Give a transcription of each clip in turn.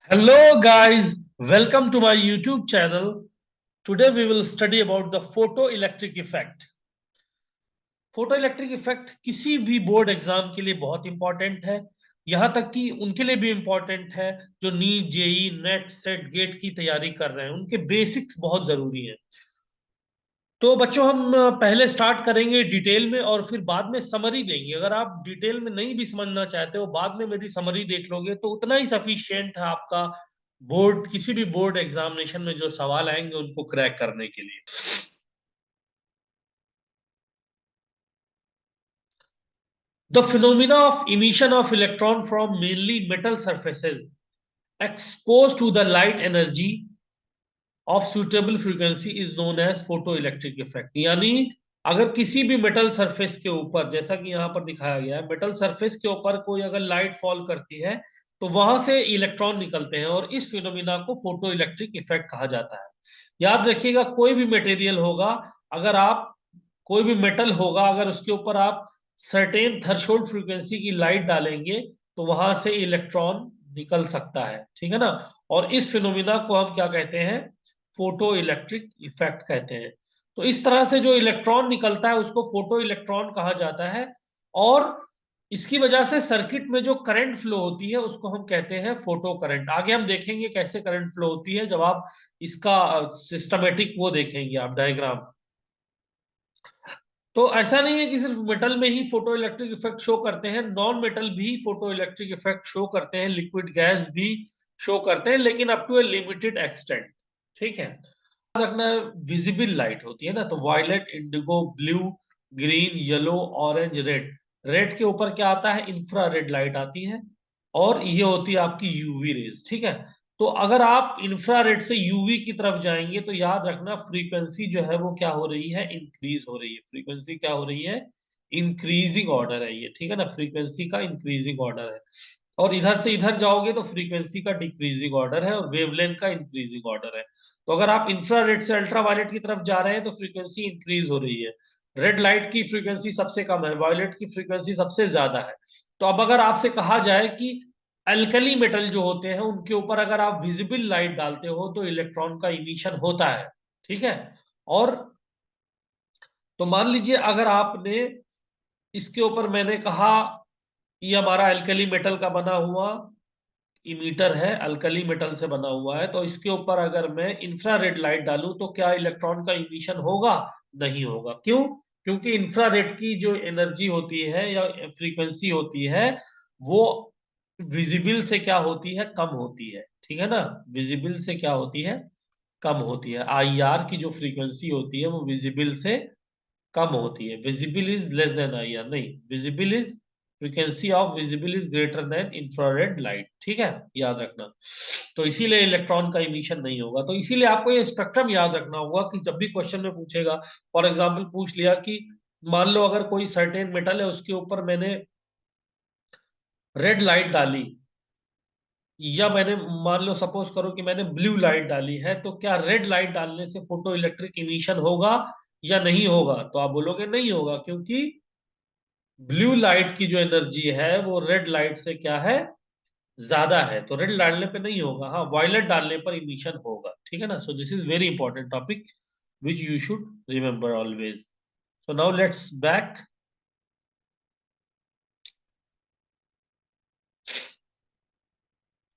Hello guys, welcome to my YouTube channel. Today we will study about the photoelectric effect. Photoelectric effect किसी भी board exam के लिए बहुत important है। यहां तक कि उनके लिए भी इंपॉर्टेंट है जो NEET JEE NET SET GATE की तैयारी कर रहे हैं, उनके बेसिक्स बहुत जरूरी है। तो बच्चों हम पहले स्टार्ट करेंगे डिटेल में और फिर बाद में समरी देंगे। अगर आप डिटेल में नहीं भी समझना चाहते हो, बाद में मेरी समरी देख लोगे तो उतना ही सफिशियंट है आपका बोर्ड, किसी भी बोर्ड एग्जामिनेशन में जो सवाल आएंगे उनको क्रैक करने के लिए। The phenomena of emission of electron from mainly metal surfaces exposed to the light energy of suitable frequency is known as photoelectric effect। यानी अगर किसी भी मेटल सरफेस के ऊपर, जैसा कि यहाँ पर दिखाया गया है, मेटल सरफेस के ऊपर कोई अगर लाइट फॉल करती है तो वहां से इलेक्ट्रॉन निकलते हैं और इस फिनोमिना को फोटो इलेक्ट्रिक इफेक्ट कहा जाता है। याद रखिएगा, कोई भी मटेरियल होगा, अगर आप कोई भी मेटल होगा, अगर उसके ऊपर आप सर्टेन थ्रेशोल्ड फ्रीक्वेंसी की लाइट डालेंगे तो वहां से इलेक्ट्रॉन निकल सकता है, ठीक है ना। और इस फिनोमिना को हम क्या कहते हैं? फोटो इलेक्ट्रिक इफेक्ट कहते हैं। तो इस तरह से जो इलेक्ट्रॉन निकलता है उसको फोटो इलेक्ट्रॉन कहा जाता है। और इसकी वजह से सर्किट में जो करंट फ्लो होती है उसको हम कहते हैं फोटो करंट। आगे हम देखेंगे कैसे करंट फ्लो होती है जब आप इसका सिस्टमेटिक वो देखेंगे, आप डायग्राम। तो ऐसा नहीं है कि सिर्फ मेटल में ही फोटो इलेक्ट्रिक इफेक्ट शो करते हैं, नॉन मेटल भी फोटो इलेक्ट्रिक इफेक्ट शो करते हैं, लिक्विड गैस भी शो करते हैं, लेकिन up to a limited extent. ठीक है, याद रखना, विजिबल लाइट होती है ना, तो violet, indigo, blue, green, yellow, orange, red. Red के ऊपर क्या आता है? इंफ्रारेड लाइट आती है। और ये होती है आपकी यूवी रेज, ठीक है। तो अगर आप इंफ्रारेड से यूवी की तरफ जाएंगे तो याद रखना फ्रीक्वेंसी जो है वो क्या हो रही है? इंक्रीज हो रही है। फ्रीक्वेंसी क्या हो रही है? इंक्रीजिंग ऑर्डर है ये, ठीक है ना, फ्रीक्वेंसी का इंक्रीजिंग ऑर्डर है। और इधर से इधर जाओगे तो फ्रीक्वेंसी का डिक्रीजिंग ऑर्डर है और वेवलेंथ का इंक्रीजिंग ऑर्डर है। तो अगर आप इंफ्रारेड से अल्ट्रावायलेट की तरफ जा रहे हैं तो फ्रीक्वेंसी इंक्रीज हो रही है। रेड लाइट की फ्रीक्वेंसी सबसे कम है, वायलेट की फ्रीक्वेंसी सबसे ज्यादा है। तो अब अगर आपसे कहा जाए कि अल्कली मेटल जो होते हैं उनके ऊपर अगर आप विजिबल लाइट डालते हो तो इलेक्ट्रॉन का इमिशन होता है, ठीक है। और तो मान लीजिए अगर आपने इसके ऊपर, मैंने कहा ये हमारा अल्कली मेटल का बना हुआ इमीटर है, अल्कली मेटल से बना हुआ है, तो इसके ऊपर अगर मैं इंफ्रारेड लाइट डालूं तो क्या इलेक्ट्रॉन का इमिशन होगा? नहीं होगा। क्यों? क्योंकि इंफ्रारेड की जो एनर्जी होती है या फ्रीक्वेंसी होती है वो विजिबल से क्या होती है? कम होती है, ठीक है ना। विजिबल से क्या होती है? कम होती है। आईआर की जो फ्रीक्वेंसी होती है वो विजिबल से कम होती है। Visible is less than IR, नहीं, visible is frequency of visible is greater than infrared light, ठीक है, याद रखना। तो इसीलिए इलेक्ट्रॉन का इमिशन नहीं होगा। तो इसीलिए आपको ये स्पेक्ट्रम याद रखना होगा कि जब भी क्वेश्चन में पूछेगा, फॉर एग्जाम्पल पूछ लिया कि मान लो अगर कोई सर्टेन मेटल है उसके ऊपर मैंने रेड लाइट डाली, या मैंने, मान लो सपोज करो कि मैंने ब्लू लाइट डाली है, तो क्या रेड लाइट डालने से फोटो इलेक्ट्रिक इमिशन होगा या नहीं होगा? तो आप बोलोगे नहीं होगा, क्योंकि ब्लू लाइट की जो एनर्जी है वो रेड लाइट से क्या है? ज्यादा है। तो रेड डालने पे नहीं होगा, हाँ वायलेट डालने पर इमिशन होगा, ठीक है ना। So this is very important topic which you should remember always. So now let's back.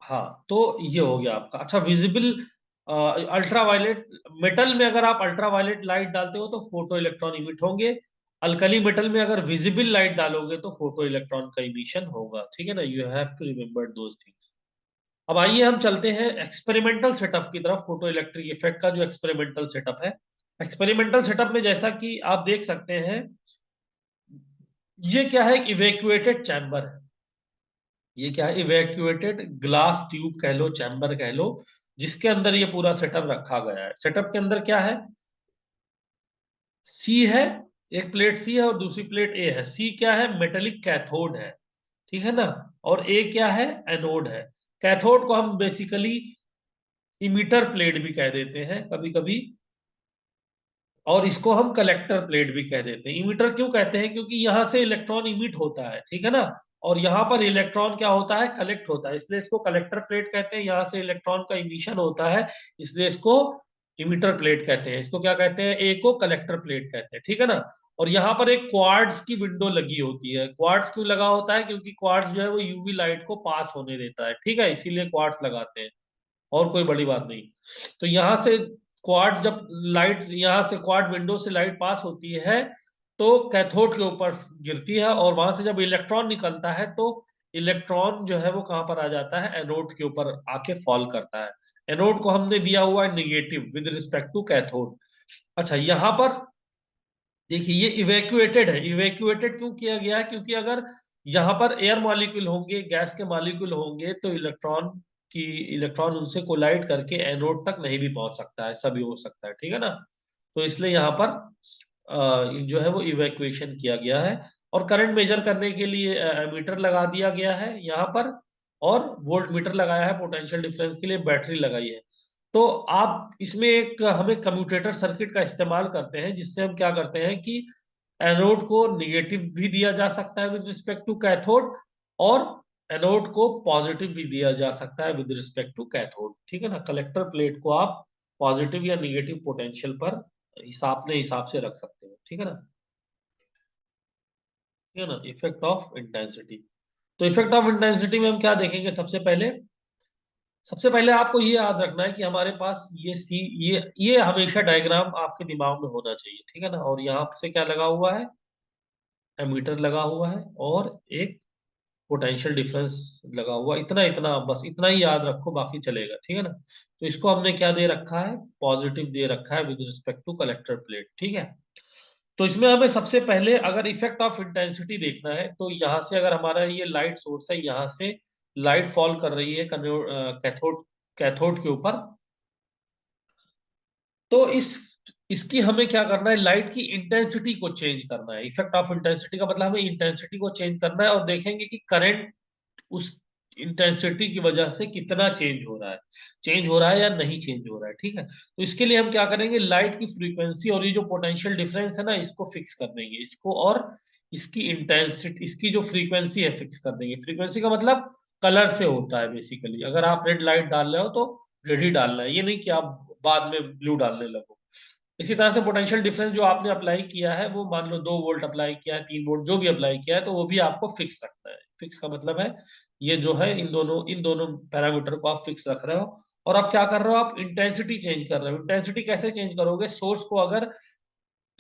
हाँ, तो ये हो गया आपका। अच्छा, विजिबल अल्ट्रावायलेट मेटल में अगर आप अल्ट्रावायलेट लाइट डालते हो तो फोटो इलेक्ट्रॉन इमिट होंगे। अल्कली मेटल में अगर विजिबल लाइट डालोगे तो फोटो इलेक्ट्रॉन का इमिशन होगा, ठीक है ना। You have to remember those things. अब आइए हम चलते हैं एक्सपेरिमेंटल सेटअप की तरफ। फोटो इलेक्ट्रिक इफेक्ट का जो एक्सपेरिमेंटल सेटअप है, एक्सपेरिमेंटल सेटअप में जैसा कि आप देख सकते हैं, ये क्या है? एक इवेक्युएटेड चैम्बर है। ये क्या है? इवैक्यूएटेड ग्लास ट्यूब कह लो, चैम्बर कह लो, जिसके अंदर ये पूरा सेटअप रखा गया है। सेटअप के अंदर क्या है? सी है, एक प्लेट सी है और दूसरी प्लेट ए है। सी क्या है? मेटेलिक कैथोड है, ठीक है ना। और ए क्या है? एनोड है। कैथोड को हम बेसिकली इमिटर प्लेट भी कह देते हैं कभी कभी, और इसको हम कलेक्टर प्लेट भी कह देते हैं। इमिटर क्यों कहते हैं? क्योंकि यहां से इलेक्ट्रॉन इमिट होता है, ठीक है ना। और यहाँ पर इलेक्ट्रॉन क्या होता है, कलेक्ट होता है, इसलिए इसको कलेक्टर प्लेट कहते हैं। यहाँ से इलेक्ट्रॉन का इमिशन होता है, इसलिए इसको इमिटर प्लेट कहते हैं। इसको क्या कहते हैं, ए को कलेक्टर प्लेट कहते हैं, ठीक है ना। और यहाँ पर एक क्वार्ट्ज की विंडो लगी होती है। क्वार्ट्ज क्यों लगा होता है, क्योंकि क्वार्ट्ज जो है वो यूवी लाइट को पास होने देता है, ठीक है, इसीलिए क्वार्ट्ज लगाते हैं, और कोई बड़ी बात नहीं। तो यहाँ से क्वार्ट्ज, जब लाइट यहाँ से क्वार्ट्ज विंडो से लाइट पास होती है तो कैथोड के ऊपर गिरती है, और वहां से जब इलेक्ट्रॉन निकलता है तो इलेक्ट्रॉन जो है वो कहां पर आ जाता है, एनोड के ऊपर आके फॉल करता है। एनोड को हमने दिया हुआ है negative with respect to cathode. अच्छा, यहाँ पर देखिए ये इवैक्यूएटेड है। इवैक्यूएटेड क्यों किया गया है, क्योंकि अगर यहाँ पर एयर मॉलिक्यूल होंगे, गैस के मॉलिक्यूल होंगे, तो इलेक्ट्रॉन उनसे कोलाइड करके एनोड तक नहीं भी पहुंच सकता है, ऐसा भी हो सकता है, ठीक है ना। तो इसलिए यहाँ पर जो है वो इवैक्यूएशन किया गया है। और करंट मेजर करने के लिए मीटर लगा दिया गया है यहाँ पर, और वोल्ट मीटर लगाया है, पोटेंशियल डिफरेंस के लिए बैटरी लगाई है। तो आप इसमें एक हमें कम्यूटेटर सर्किट का इस्तेमाल करते हैं, जिससे हम क्या करते हैं कि एनोड को निगेटिव भी दिया जा सकता है विद रिस्पेक्ट टू कैथोड, और एनोड को पॉजिटिव भी दिया जा सकता है विद रिस्पेक्ट टू कैथोड, ठीक है ना। कलेक्टर प्लेट को आप पॉजिटिव या निगेटिव पोटेंशियल पर हिसाब से रख सकते हो, ठीक है ना। ठीक है ना, इफेक्ट ऑफ इंटेंसिटी। तो इफेक्ट ऑफ इंटेंसिटी में हम क्या देखेंगे, सबसे पहले आपको ये याद रखना है कि हमारे पास ये सी ये हमेशा डायग्राम आपके दिमाग में होना चाहिए, ठीक है ना। और यहाँ से क्या लगा हुआ है, एमीटर लगा हुआ है, और एक पोटेंशियल डिफरेंस लगा हुआ, इतना इतना बस इतना ही याद रखो, बाकी चलेगा, ठीक है ना। तो इसको हमने क्या दे रखा है, पॉजिटिव दे रखा है with respect to collector plate, ठीक है। तो इसमें हमें सबसे पहले अगर इफेक्ट ऑफ इंटेंसिटी देखना है, तो यहाँ से अगर हमारा ये लाइट सोर्स है, यहाँ से लाइट फॉल कर रही है कैथोड कैथोड के ऊपर, तो इसकी हमें क्या करना है, लाइट की इंटेंसिटी को चेंज करना है। इफेक्ट ऑफ इंटेंसिटी का मतलब हमें इंटेंसिटी को चेंज करना है, और देखेंगे कि करंट उस इंटेंसिटी की वजह से कितना चेंज हो रहा है या नहीं चेंज हो रहा है, ठीक है। तो इसके लिए हम क्या करेंगे, लाइट की फ्रीक्वेंसी और ये जो पोटेंशियल डिफरेंस है ना, इसको फिक्स कर देंगे, इसको, और इसकी इंटेंसिटी, इसकी जो फ्रीक्वेंसी है फिक्स कर देंगे। फ्रीक्वेंसी का मतलब कलर से होता है बेसिकली, अगर आप रेड लाइट डाल रहे हो तो रेड ही डालना है, ये नहीं कि आप बाद में ब्लू डालने लगो। इसी तरह से पोटेंशियल डिफरेंस जो आपने अप्लाई किया है, वो मान लो 2 वोल्ट अप्लाई किया है, 3 वोल्ट, जो भी अप्लाई किया है, तो वो भी आपको फिक्स रखना है। फिक्स का मतलब है ये जो है, इन दोनों पैरामीटर को आप फिक्स रख रहे हो। और आप क्या कर रहे हो, आप इंटेंसिटी चेंज कर रहे हो। इंटेंसिटी कैसे चेंज करोगे, सोर्स को अगर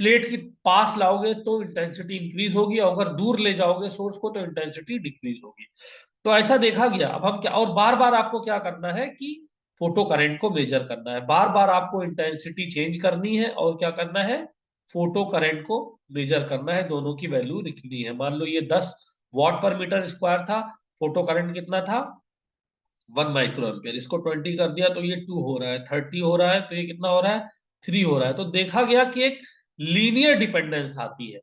प्लेट की पास लाओगे तो इंटेंसिटी इंक्रीज होगी, और अगर दूर ले जाओगे सोर्स को तो इंटेंसिटी डिक्रीज होगी। तो ऐसा देखा गया। अब हम क्या, और बार बार आपको क्या करना है कि फोटो करंट को मेजर करना है, बार बार आपको इंटेंसिटी चेंज करनी है, और क्या करना है, फोटो करंट को मेजर करना है, दोनों की वैल्यू लिखनी है। मान लो ये 10 वाट पर मीटर स्क्वायर था, फोटो करंट कितना था, 1 माइक्रो एम्पियर, इसको 20 कर दिया तो ये 2 हो रहा है, 30 हो रहा है तो ये कितना हो रहा है, 3 हो रहा है। तो देखा गया कि एक लीनियर डिपेंडेंस आती है,